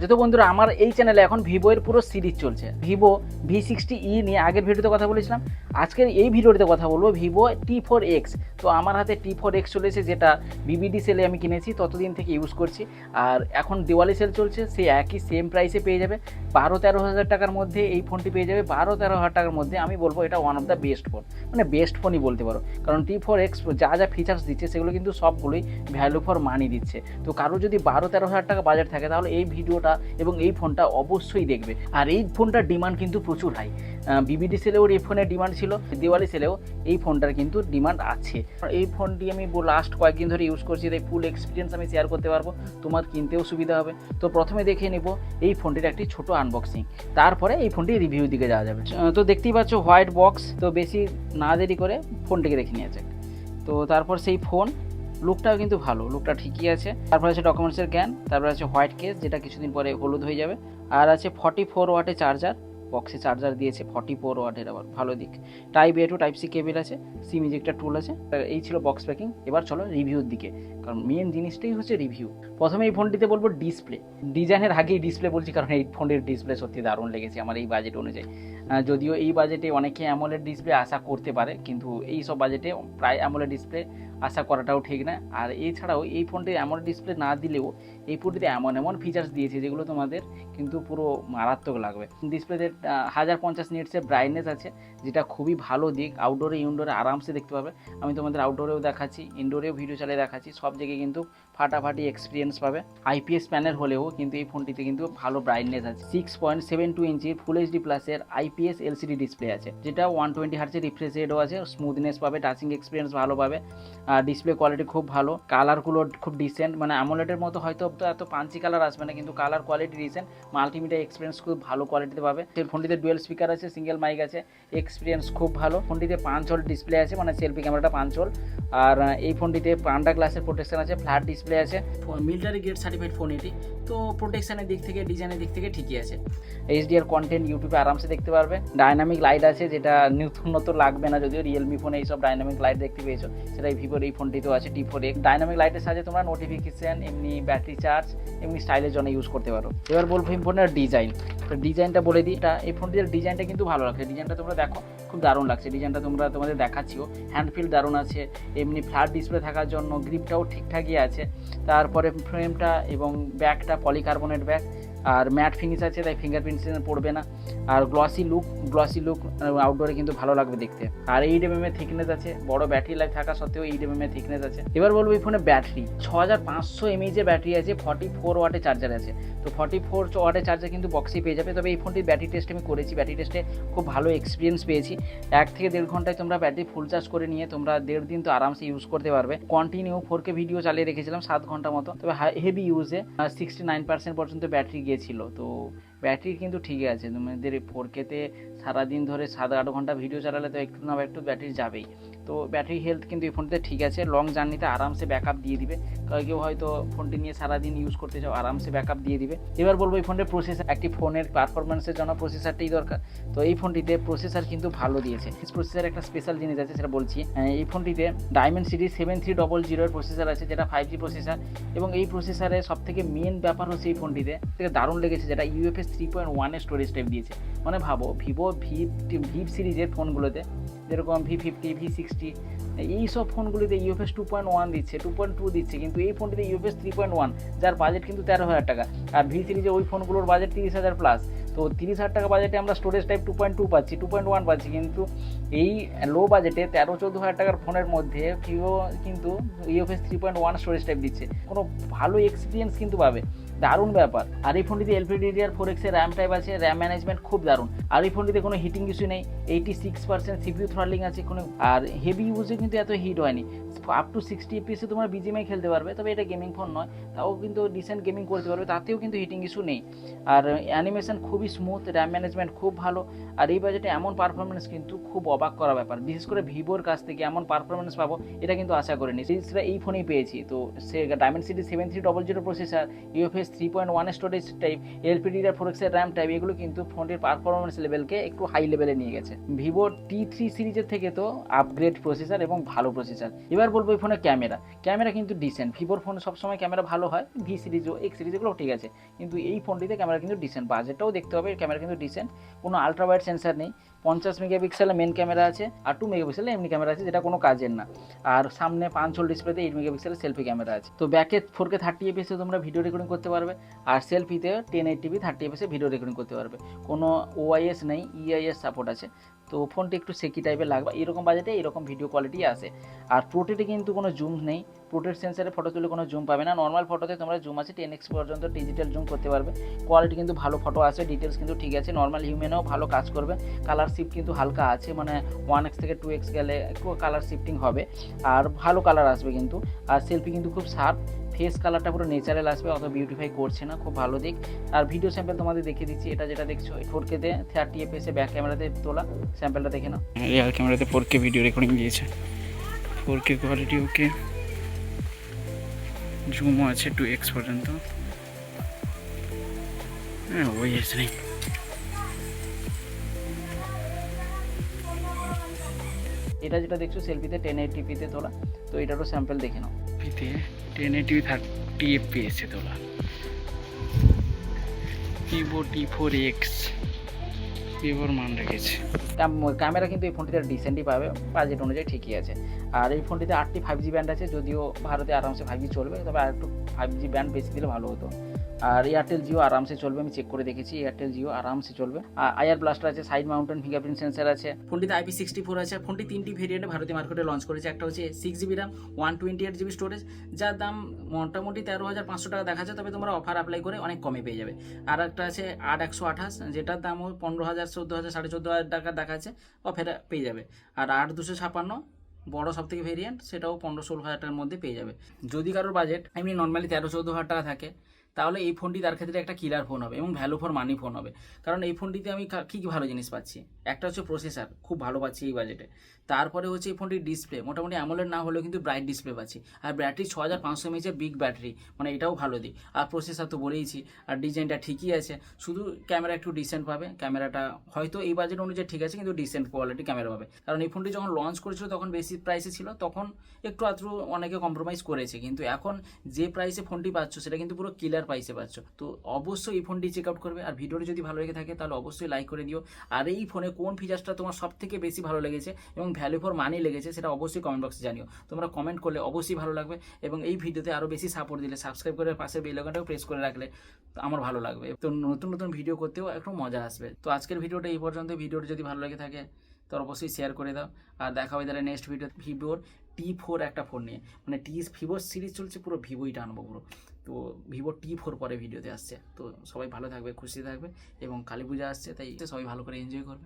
যেহেতু বন্ধুরা আমার এই চ্যানেলে এখন ভিভো এর পুরো সিরিজ চলছে। ভিভো V60e নিয়ে আগের ভিডিওতে কথা বলেছিলাম। আজকের এই ভিডিওতে কথা বলবো ভিভো T4x। তো আমার হাতে T4x চলেছে, যেটা বিবিডি সেলে আমি কিনেছি, ততদিন থেকে ইউজ করছি। আর এখন দিওয়ালি সেল চলছে, সেই একই সেম প্রাইসে পেয়ে যাবে। 12-13 হাজার টাকার মধ্যে এই ফোনটি পেয়ে যাবে। 12-13 হাজার টাকার মধ্যে আমি বলবো এটা one of the best phone, মানে বেস্ট ফোনই বলতে পারো। কারণ T4x যা যা ফিচার্স দিচ্ছে সেগুলো কিন্তু সবগুলোই ভ্যালু ফর মানি দিচ্ছে। তো কারো যদি 12-13 হাজার টাকা বাজেট থাকে তাহলে এই ভিডিওটা এবং এই ফোনটা অবশ্যই দেখবে। আর এই ফোনটার ডিমান্ড কিন্তু প্রচুর হাই। বিবিডি সেলেও এই ফোনের ডিমান্ড ছিল, দিওয়ালি সেলেও এই ফোনটার কিন্তু ডিমান্ড আছে। এই ফোনটি আমি লাস্ট কয়েকদিন ধরে ইউজ করছি, তাই ফুল এক্সপিরিয়েন্স আমি শেয়ার করতে পারবো, তোমার কিনতেও সুবিধা হবে। তো প্রথমে দেখে নেব এই ফোনটির একটি ছোট আনবক্সিং, তারপরে এই ফোনটি রিভিউ দিকে যাওয়া যাবে। তো দেখতেই পাচ্ছ হোয়াইট বক্স। তো বেশি না দেরি করে ফোনটিকে দেখে নিয়ে যাক। তো তারপর সেই ফোন লুকটাও কিন্তু ভালো, লুকটা ঠিকই আছে। তারপর আছে ডকুমেন্টসের জ্ঞান, তারপর আছে হোয়াইট কেস, যেটা কিছুদিন পরে হলুদ হয়ে যাবে। আর আছে 44 ওয়াটের চার্জার, বক্সে চার্জার দিয়েছে 44 ওয়াটের, আবার ভালো দিক। Type A to type C cable আছে, সিম ইজেক্টর টুল আছে। এই ছিল বক্স প্যাকিং। এবার চলো রিভিউর দিকে, কারণ মেন জিনিসটাই হচ্ছে রিভিউ। প্রথমে এই ফোনটিতে বলবো ডিসপ্লে। ডিজাইনের আগেই ডিসপ্লে বলছি, কারণ এই ফোনের ডিসপ্লে সত্যি দারুণ লেগেছে আমার এই বাজেট অনুযায়ী। যদিও এই বাজেটে অনেকে অ্যামোলেড ডিসপ্লে আশা করতে পারে, কিন্তু এই সব বাজেটে প্রায় অ্যামোলেড ডিসপ্লে আশা করাটাও ঠিক না। আর এছাড়াও এই ফোনটি অ্যামোলেড ডিসপ্লে না দিলেও এই ফোনটিতে এমন ফিচার্স দিয়েছে যেগুলো তোমাদের কিন্তু পুরো মারাত্মক লাগবে। ডিসপ্লেতে 1050 নিটসের ব্রাইটনেস আছে, যেটা খুবই ভালো দিক। আউটডোরে ইনডোরে আরামসে দেখতে পাবে। আমি তোমাদের আউটডোরেও দেখাচ্ছি, ইনডোরেও ভিডিও চালিয়ে দেখাচ্ছি, সব জায়গায় কিন্তু ফাটাফাটি এক্সপিরিয়েন্স পাবে। IPS প্যানেল হলেও কিন্তু এই ফোনটিতে কিন্তু ভালো ব্রাইটনেস আছে। 6.72 ইঞ্চির ফুল HD প্লাসের IPS LCD ডিসপ্লে আছে, যেটা 120 হার্টজের রিফ্রেশ রেটও আছে। স্মুথনেস পাবে, টাচিং এক্সপিরিয়েন্স ভালো পাবে। ডিসপ্লে কোয়ালিটি খুব ভালো, কালারগুলো খুব ডিসেন্ট, মানে অ্যামোলেডের মতো হয়তো এত পাঞ্চি কালার আসবে না, কিন্তু colour quality dissent. Multimedia experience খুব ভালো কোয়ালিটিতে পাবে। এই ফোনটিতে ডুয়েল স্পিকার আছে, সিঙ্গেল মাইক আছে, এক্সপিরিয়েন্স খুব ভালো। ফোনটিতে 5 ভোল্ট ডিসপ্লে আছে, মানে সেলফি ক্যামেরাটা 5 ভোল্ট। আর এই ফোনটিতে পান্ডা গ্লাসের প্রোটেকশন আছে, ফ্ল্যাট ডিসপ্লে আছে, মিলিটারি গ্রেড সার্টিফাইড ফোন এটি। তো প্রোটেকশনের দিক থেকে, ডিজাইনের দিক থেকে ঠিকই আছে। HDR কন্টেন্ট ইউটিউবে আরামসে দেখতে পারবে। ডাইনামিক লাইট আছে, যেটা নতুন লাগবে না, যদিও রিয়েলমি ফোনে এইসব ডাইনামিক লাইট দেখতে পেয়েছো, সেটাই ভিভোর এই ফোনটিতেও আছে T4x। ডাইনামিক লাইটের সাথে তোমরা নোটিফিকেশন, এমনি ব্যাটারি চার্জ, এমনি স্টাইলের জন্য ইউজ করতে পারো। এবার বলবো এই ফোনের ডিজাইন। তো ডিজাইনটা বলে দিই, এই ফোনটির ডিজাইনটা কিন্তু ভালো লাগছে। ডিজাইনটা তোমরা দেখো, খুব দারুণ লাগছে। ডিজাইনটা তোমাদের দেখাচ্ছিও, হ্যান্ডফিল দারুণ আছে। এমনি ফ্ল্যাট ডিসপ্লে থাকার জন্য গ্রিপটাও ঠিকঠাকই আছে। তারপরে ফ্রেমটা এবং ব্যাকটা পলিকার্বনেট ব্যাক, আর ম্যাট ফিনিশ আছে, তাই ফিঙ্গারপ্রিন্ট পড়বে না। আর গ্লসি লুক আউটডোরে কিন্তু ভালো লাগবে দেখতে। আর 8mm এর থিকনেস আছে, বড় ব্যাটারি লাইফ থাকা সত্ত্বেও 8mm এর থিকনেস আছে। এবার বলবো এই ফোনে ব্যাটারি 6500 mAh এর ব্যাটারি আছে, 44 ওয়াটের চার্জার আছে। তো 44 ওয়াটের চার্জার কিন্তু বক্সেই পেয়ে যাবে। তবে এই ফোনটির ব্যাটারি টেস্ট আমি করেছি, ব্যাটারি টেস্টে খুব ভালো এক্সপিরিয়েন্স পেয়েছি। 1 থেকে 1.5 ঘন্টায় তোমরা ব্যাটারি ফুল চার্জ করে নিয়ে তোমরা 1.5 দিন তো আরামসে ইউজ করতে পারবে। কন্টিনিউ 4K ভিডিও চালিয়ে রেখেছিলাম 7 ঘন্টা মতো। তবে হেভি ইউজে 69% পর্যন্ত ব্যাটারি গিয়েছিল। তো ব্যাটারি কিন্তু ঠিকই আছে। তোমাদের 4Kতে সারাদিন ধরে 7-8 ঘন্টা ভিডিও চালালে তো একটু না একটু ব্যাটারি যাবেই। তো ব্যাটারি হেলথ কিন্তু এই ফোনটিতে ঠিক আছে। লং জার্নিতে আরামসে ব্যাকআপ দিয়ে দিবে। কেউ হয়তো ফোনটি নিয়ে সারাদিন ইউজ করতে চাও, আরামসে ব্যাকআপ দিয়ে দিবে। এবার বলবো এই ফোনের প্রসেসর। একটি ফোনের পারফরমেন্সের জন্য প্রসেসরটাই দরকার। তো এই ফোনটিতে প্রসেসর কিন্তু ভালো দিয়েছে। প্রসেসর একটা স্পেশাল জিনিস আছে, সেটা বলছি। এই ফোনটিতে ডায়মেনসিটি 7300 এর প্রসেসর আছে, যেটা 5G প্রসেসর। এবং এই প্রসেসরে সবথেকে মেন ব্যাপার হচ্ছে এই ফোনটিতে থেকে দারুণ লেগেছে, যেটা UFS 3.1 এর স্টোরেজ টাইপ দিয়েছে। মানে ভাবো ভিভো ভিভ সিরিজের ফোনগুলোতে যেরকম V50, V60, এই সব ফোনগুলিতে UFS 2.1 দিচ্ছে, 2.2 দিচ্ছে, কিন্তু এই ফোনটিতে UFS 3.1, যার বাজেট কিন্তু 13,000 টাকা। আর ভি সিরিজে ওই ফোনগুলোর বাজেট 30,000 প্লাস। তো 30,000 টাকা বাজেটে আমরা স্টোরেজ টাইপ 2.2 পাচ্ছি, 2.1 পাচ্ছি। কিন্তু এই লো বাজেটে 13-14,000 টাকার ফোনের মধ্যে ভিভো কিন্তু UFS 3.1 স্টোরেজ টাইপ দিচ্ছে। কোনো ভালো এক্সপিরিয়েন্স কিন্তু পাবে, দারুণ ব্যাপার। আর এই ফোনটিতে LPDDR4X এর র্যাম টাইপ আছে, র্যাম ম্যানেজমেন্ট খুব দারুণ। আর এই ফোনটিতে কোনো হিটিং ইস্যু নেই, 86% CPU থ্রটলিং আছে কোনো। আর হেভি ইউজে কিন্তু এত হিট হয়নি। আপ টু 60 FPS তোমরা BGMI খেলতে পারবে। তবে এটা গেমিং ফোন নয়, তাও কিন্তু ডিসেন্ট গেমিং করতে পারবে, তাতেও কিন্তু হিটিং ইস্যু নেই। আর অ্যানিমেশন খুবই স্মুথ, র্যাম ম্যানেজমেন্ট খুব ভালো। আর এই বাজেটে এমন পারফরমেন্স কিন্তু খুব অবাক করা ব্যাপার। বিশেষ করে ভিভোর কাছ থেকে এমন পারফরমেন্স পাবো এটা কিন্তু আশা করিনি। সিরিজটা এই ফোনেই পেয়েছি। তো সে Dimensity 7300 processor, UFS 3.1 storage type, LPDDR4X এর র্যাম টাইপ, এগুলো কিন্তু ফোনটির পারফরমেন্স লেভেলকে একটু হাই লেভেলে নিয়ে গেছে। ভিভো T3 সিরিজের থেকে তো আপগ্রেড প্রসেসর এবং ভালো প্রসেসর। এবার বলবো এই ফোনের ক্যামেরা কিন্তু ডিসেন্ট। ভিভোর ফোন সবসময় ক্যামেরা ভালো হয়, ভি সিরিজ ও এক্স সিরিজ এগুলো ঠিক আছে, কিন্তু এই ফোনটিতে ক্যামেরা কিন্তু ডিসেন্ট। বাজেটটাও দেখতে হবে, ক্যামেরা কিন্তু ডিসেন্ট। কোনো আলট্রা ওয়াইড সেন্সার নেই, 50 মেগাপিক্সেলের মেন ক্যামেরা আছে আর 2 মেগাপিক্সেলের এমনি ক্যামেরা আছে, যেটা কোনো কাজের না। আর সামনে 5 হোল ডিসপ্লেতে 8 মেগাপিক্সেলের সেলফি ক্যামেরা আছে। তো ব্যাকে 4K 30 fps তোমরা ভিডিও রেকর্ডিং করতে পারবে, আর সেলফিতে 1080p 30 fps ভিডিও রেকর্ডিং করতে পারবে। কোনো OIS নেই, EIS সাপোর্ট আছে। তো ফোনটি একটু সেকি টাইপের লাগবে, এরকম বাজেটে এরকম ভিডিও কোয়ালিটি আসে। আর প্রোটেটে কিন্তু কোনো জুম নেই, প্রোটেট সেন্সারে ফটো তুলে কোনো জুম পাবে না। নর্মাল ফটোতে তোমরা জুম আছে 10x পর্যন্ত ডিজিটাল জুম করতে পারবে। কোয়ালিটি কিন্তু ভালো ফটো আসে, ডিটেলস কিন্তু ঠিক আছে, নর্মাল হিউম্যানও ভালো কাজ করবে। কালার শিফট কিন্তু হালকা আছে, মানে 1x থেকে 2x গেলে একটু কালার শিফটিং হবে, আর ভালো কালার আসবে কিন্তু। আর সেলফি কিন্তু খুব শার্প, ফেস কালারটা পুরো ন্যাচারাল আসবে, অত বিউটিফাই করছে না, খুব ভালো দিক। আর ভিডিও স্যাম্পল তোমাদের দেখিয়ে দিচ্ছি, এটা যেটা দেখছো 4K তে 30 fps ব্যাক ক্যামেরাতে তোলা স্যাম্পলটা দেখে নাও। রিয়াল ক্যামেরাতে 4K ভিডিও রেকর্ডিং দিয়েছে, 4K কোয়ালিটি ওকে, জুমও আছে 2x পর্যন্ত, হ্যাঁ OIS নেই। এটা যেটা দেখছো সেলফিতে 1080p তোলা, তো এটারও স্যাম্পল দেখে নাও। 1080p 30 fps এ তোলা, Vivo T4x ভিভোর মান রেখেছে। ক্যামেরা কিন্তু এই ফোনটিতে ডিসেন্টই পাবে, বাজেট অনুযায়ী ঠিকই আছে। আর এই ফোনটিতে 8টি 5G ব্যান্ড আছে, যদিও ভারতে আরামসে 5G চলবে, তবে আর একটু 5G ব্যান্ড বেশি দিলে ভালো হতো। আর এয়ারটেল জিও আরামসে চলবে, আমি চেক করে দেখেছি, এয়ারটেল জিও আরামসে চলবে। আর আইআর ব্লাস্টার আছে, সাইড মাউন্টেন ফিঙ্গারপ্রিন্ট সেন্সার আছে। ফোনটিতে IP64 আছে। ফোনটি 3টি ভেরিয়েন্টে ভারতীয় মার্কেটে লঞ্চ করেছে। একটা হচ্ছে 6GB RAM 128GB স্টোরেজ, যার দাম মোটামুটি 13,500 টাকা দেখাচ্ছে, তবে তোমরা অফার অ্যাপ্লাই করে অনেক কমে পেয়ে যাবে। আর একটা আছে 8128, যেটার দামও 15,000 14,000 14,500 টাকা দেখাচ্ছে, অফারে পেয়ে যাবে। আর 8256 বড় সব থেকে ভেরিয়েন্ট, সেটাও 15-16 হাজার টাকার মধ্যে পেয়ে যাবে। যদি কারোর বাজেট এমনি নর্মালি 13-14 হাজার টাকা থাকে, তাহলে এই ফোনটি তার ক্ষেত্রে একটা কিলার ফোন হবে এবং ভ্যালু ফর মানি ফোন হবে। কারণ এই ফোনটিতে আমি কী কী ভালো জিনিস পাচ্ছি, একটা হচ্ছে প্রসেসর খুব ভালো পাচ্ছি এই বাজেটে। তারপরে হচ্ছে এই ফোনটির ডিসপ্লে মোটামুটি অ্যামোলেড না হলেও কিন্তু ব্রাইট ডিসপ্লে পাচ্ছি। আর ব্যাটারি 6500 mAh বিগ ব্যাটারি, মানে এটাও ভালো দিক। আর প্রসেসর তো বলেইছি, আর ডিজাইনটা ঠিকই আছে, শুধু ক্যামেরা একটু ডিসেন্ট পাবে। ক্যামেরাটা হয়তো এই বাজেট অনুযায়ী ঠিক আছে, কিন্তু ডিসেন্ট কোয়ালিটি ক্যামেরা পাবে। কারণ এই ফোনটি যখন লঞ্চ করেছিল তখন বেশি প্রাইসে ছিল, তখন একটু আধটু অনেকে কম্প্রোমাইজ করেছে, কিন্তু এখন যে প্রাইসে ফোনটি পাচ্ছ সেটা কিন্তু পুরো কিলার প্রাইসে পাচ্ছ। তো অবশ্যই এই ফোনটি চেক আউট করবে। আর ভিডিওটি যদি ভালো লেগে থাকে তাহলে অবশ্যই লাইক করে দিও। আর এই ফোনে কোন ফিচার্সটা তোমার সব থেকে বেশি ভালো লেগেছে এবং ভ্যালু ফর মানি লেগেছে, সেটা অবশ্যই কমেন্ট বক্সে জানিও। তোমরা কমেন্ট করলে অবশ্যই ভালো লাগবে, এবং এই ভিডিওতে আরও বেশি সাপোর্ট দিলে, সাবস্ক্রাইব করে পাশে বেল আইকনটাও প্রেস করে রাখলে আমার ভালো লাগবে। তো নতুন নতুন ভিডিও করতেও একটু মজা আসবে। তো আজকের ভিডিওটা এই পর্যন্ত। ভিডিওটি যদি ভালো লেগে থাকে তো অবশ্যই শেয়ার করে দাও। আর দেখা হবে তাহলে নেক্সট ভিডিও ভিভোর T4 একটা ফোন নিয়ে, মানে ভিভোর সিরিজ চলছে, পুরো ভিভোই টানবো পুরো। তো ভিভো T4 পরে ভিডিওতে আসছে। তো সবাই ভালো থাকবে, খুশি থাকবে, এবং কালী পূজা আসছে, তাই সবাই ভালো করে এনজয় করবে।